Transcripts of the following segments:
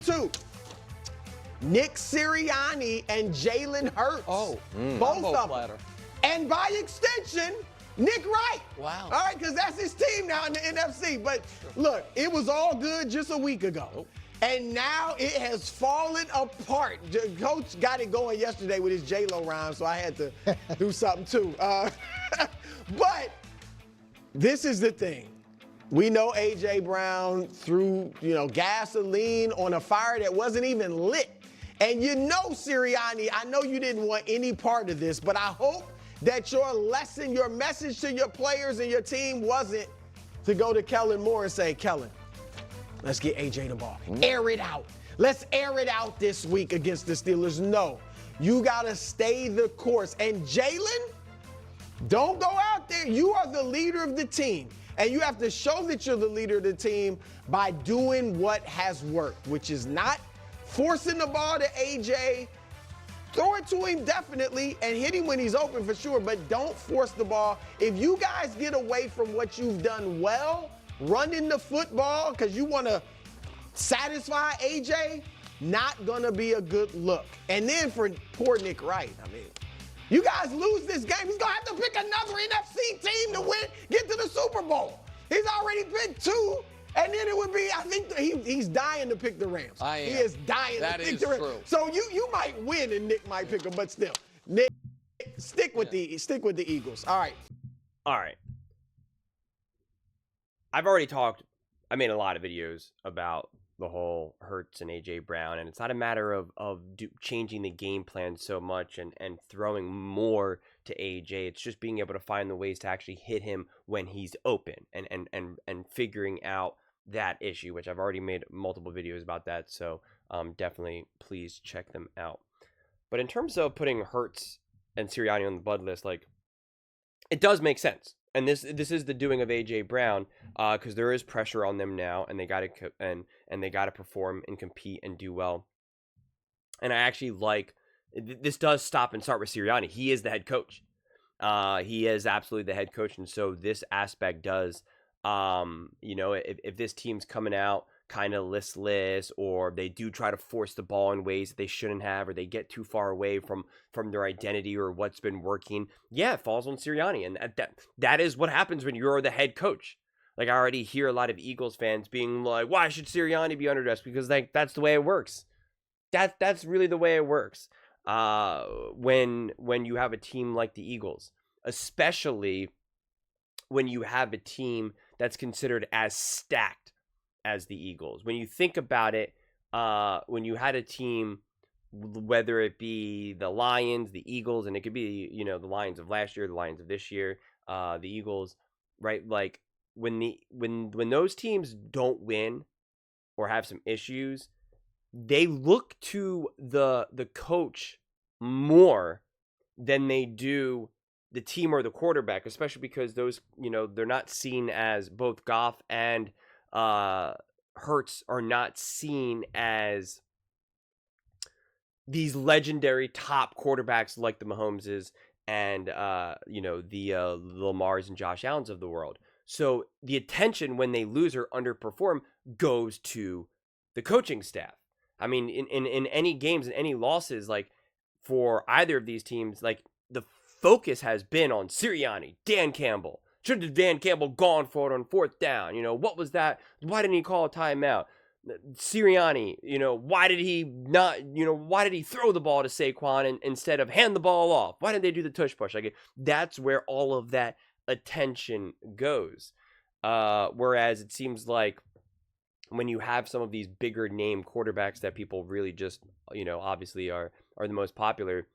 Two, Nick Sirianni and Jalen Hurts. Both of them. And by extension, Nick Wright. Wow. All right, because that's his team now in the NFC. But look, it was all good just a week ago. And now it has fallen apart. Coach got it going yesterday with his J-Lo rhyme, so I had to do something too. But this is the thing. We know A.J. Brown threw, gasoline on a fire that wasn't even lit. And you know, Sirianni, I know you didn't want any part of this, but I hope that your lesson, your message to your players and your team wasn't to go to Kellen Moore and say, Kellen, let's get A.J. the ball. Air it out. Let's air it out this week against the Steelers. No, you got to stay the course. And Jalen, don't go out there. You are the leader of the team. And you have to show that you're the leader of the team by doing what has worked, which is not forcing the ball to A.J., throw it to him definitely and hit him when he's open for sure, but don't force the ball. If you guys get away from what you've done well, running the football because you want to satisfy A.J., not going to be a good look. And then for poor Nick Wright, you guys lose this game, he's going to have to pick another NFC team to win, get to the Super Bowl. He's already picked two, and then it would be, I think he's dying to pick the Rams. He is dying to pick the Rams. True. So you might win and Nick might pick them, but still, Nick, stick with the Eagles. All right. I've already I made a lot of videos about the whole Hurts and A.J. Brown, and it's not a matter of changing the game plan so much and throwing more to A.J. It's just being able to find the ways to actually hit him when he's open and figuring out that issue, which I've already made multiple videos about that, so definitely please check them out. But in terms of putting Hurts and Sirianni on the bud list, it does make sense. And this is the doing of A.J. Brown, because there is pressure on them now, and they got to and they got to perform and compete and do well. And I actually this does stop and start with Sirianni. He is the head coach. He is absolutely the head coach, and so this aspect does. If this team's coming out kind of listless, or they do try to force the ball in ways that they shouldn't have, or they get too far away from their identity or what's been working, it falls on Sirianni. And that is what happens when you're the head coach. I already hear a lot of Eagles fans being like, why should Sirianni be underdressed? Because that's the way it works. That's really the way it works. When you have a team like the Eagles, especially when you have a team that's considered as stacked as the Eagles. When you think about it, when you had a team, whether it be the Lions, the Eagles, and it could be, the Lions of last year, the Lions of this year, the Eagles, right? When those teams don't win or have some issues, they look to the coach more than they do the team or the quarterback, especially because those, they're not seen as, both Goff and Hurts are not seen as these legendary top quarterbacks like the Mahomeses and the Lamars and Josh Allens of the world. So the attention when they lose or underperform goes to the coaching staff. In any games and any losses, for either of these teams, the focus has been on Sirianni, Dan Campbell. Should have Dan Campbell gone for it on fourth down? What was that? Why didn't he call a timeout? Sirianni, why did he not, why did he throw the ball to Saquon instead of hand the ball off? Why didn't they do the tush push? That's where all of that attention goes. Whereas it seems like when you have some of these bigger name quarterbacks that people really just, obviously are the most popular,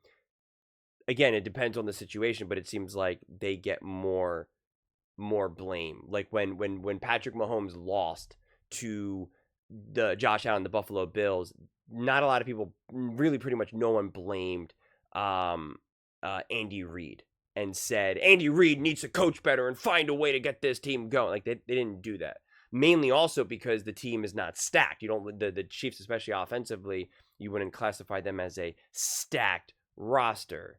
again, it depends on the situation, but it seems like they get more blame. When Patrick Mahomes lost to the Josh Allen, the Buffalo Bills, not a lot of people, really pretty much no one blamed Andy Reid and said Andy Reid needs to coach better and find a way to get this team going. They didn't do that. Mainly also because the team is not stacked. You don't, the Chiefs, especially offensively, you wouldn't classify them as a stacked roster.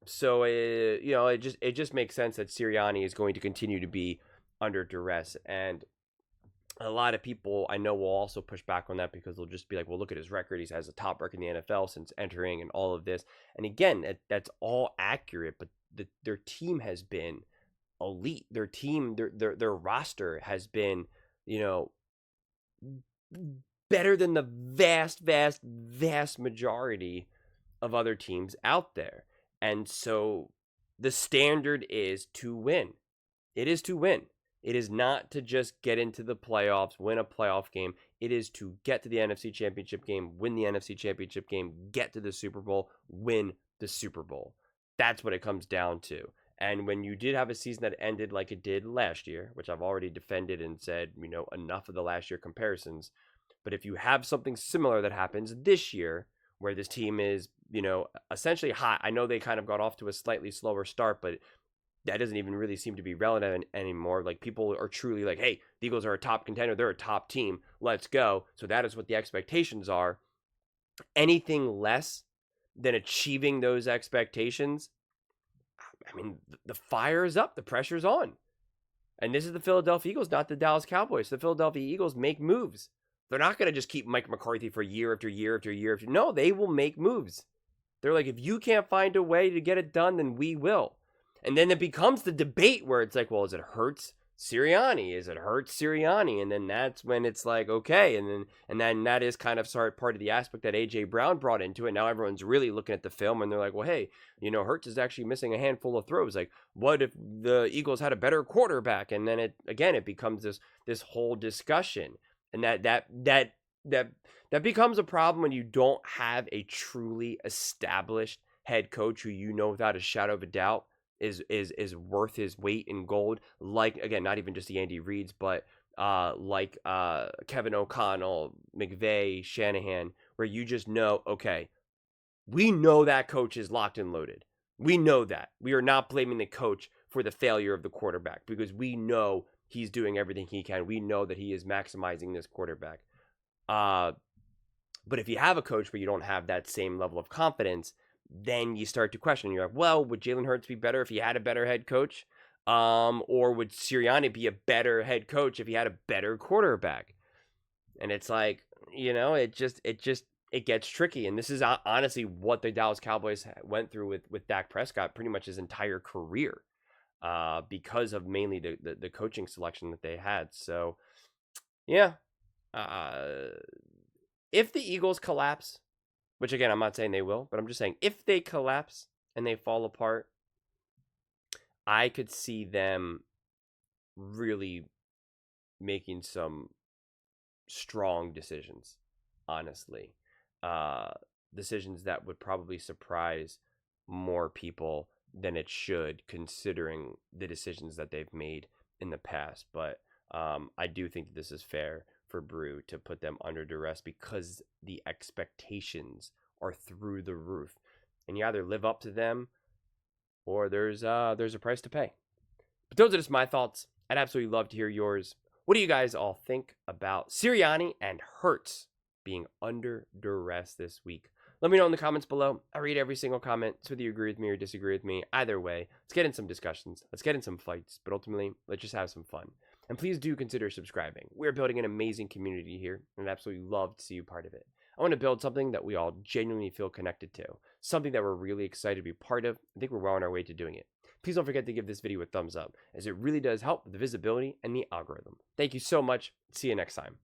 So it just makes sense that Sirianni is going to continue to be under duress. And a lot of people I know will also push back on that because they'll just be like, well, look at his record. He has a top record in the NFL since entering and all of this. And again, that's all accurate, but their team has been elite. Their team, their roster has been, you know, better than the vast majority of other teams out there. And so the standard is to win. It is to win. It is not to just get into the playoffs, win a playoff game. It is to get to the NFC Championship game, win the NFC Championship game, get to the Super Bowl, win the Super Bowl. That's what it comes down to. And when you did have a season that ended like it did last year, which I've already defended and said, you know, enough of the last year comparisons. But if you have something similar that happens this year, where this team is, you know, essentially hot. I know they kind of got off to a slightly slower start, but that doesn't even really seem to be relevant anymore. Like, people are truly like, hey, the Eagles are a top contender. They're a top team. Let's go. So that is what the expectations are. Anything less than achieving those expectations, I mean, the fire is up. The pressure's on. And this is the Philadelphia Eagles, not the Dallas Cowboys. The Philadelphia Eagles make moves. They're not going to just keep Mike McCarthy for year after year after year after. No, they will make moves. They're like, if you can't find a way to get it done, then we will. And then it becomes the debate where it's like, well, is it Hurts Sirianni? Is it Hurts Sirianni? And then that's when it's like, okay. And then that is kind of part of the aspect that A.J. Brown brought into it. Now everyone's really looking at the film and they're like, well, hey, you know, Hurts is actually missing a handful of throws. Like, what if the Eagles had a better quarterback? And then it becomes this whole discussion. And that becomes a problem when you don't have a truly established head coach who, you know, without a shadow of a doubt is worth his weight in gold. Like, again, not even just the Andy Reids, but like Kevin O'Connell, McVay, Shanahan, where you just know, okay, we know that coach is locked and loaded. We know that. We are not blaming the coach for the failure of the quarterback because we know he's doing everything he can. We know that he is maximizing this quarterback. But if you have a coach where you don't have that same level of confidence, then you start to question. You're like, well, would Jalen Hurts be better if he had a better head coach? Or would Sirianni be a better head coach if he had a better quarterback? And it's like, you know, it gets tricky. And this is honestly what the Dallas Cowboys went through with Dak Prescott pretty much his entire career, because of mainly the coaching selection that they had. So, yeah. If the Eagles collapse, which again, I'm not saying they will, but I'm just saying if they collapse and they fall apart, I could see them really making some strong decisions, honestly. Decisions that would probably surprise more people than it should, considering the decisions that they've made in the past. But I do think this is fair for Brew to put them under duress because the expectations are through the roof, and you either live up to them or there's a price to pay. But those are just my thoughts. I'd absolutely love to hear yours. What do you guys all think about Sirianni and Hurts being under duress this week? Let me know in the comments below. I read every single comment, so whether you agree with me or disagree with me, either way, let's get in some discussions. Let's get in some fights, but ultimately, let's just have some fun. And please do consider subscribing. We're building an amazing community here, and I'd absolutely love to see you part of it. I want to build something that we all genuinely feel connected to, something that we're really excited to be part of. I think we're well on our way to doing it. Please don't forget to give this video a thumbs up, as it really does help with the visibility and the algorithm. Thank you so much. See you next time.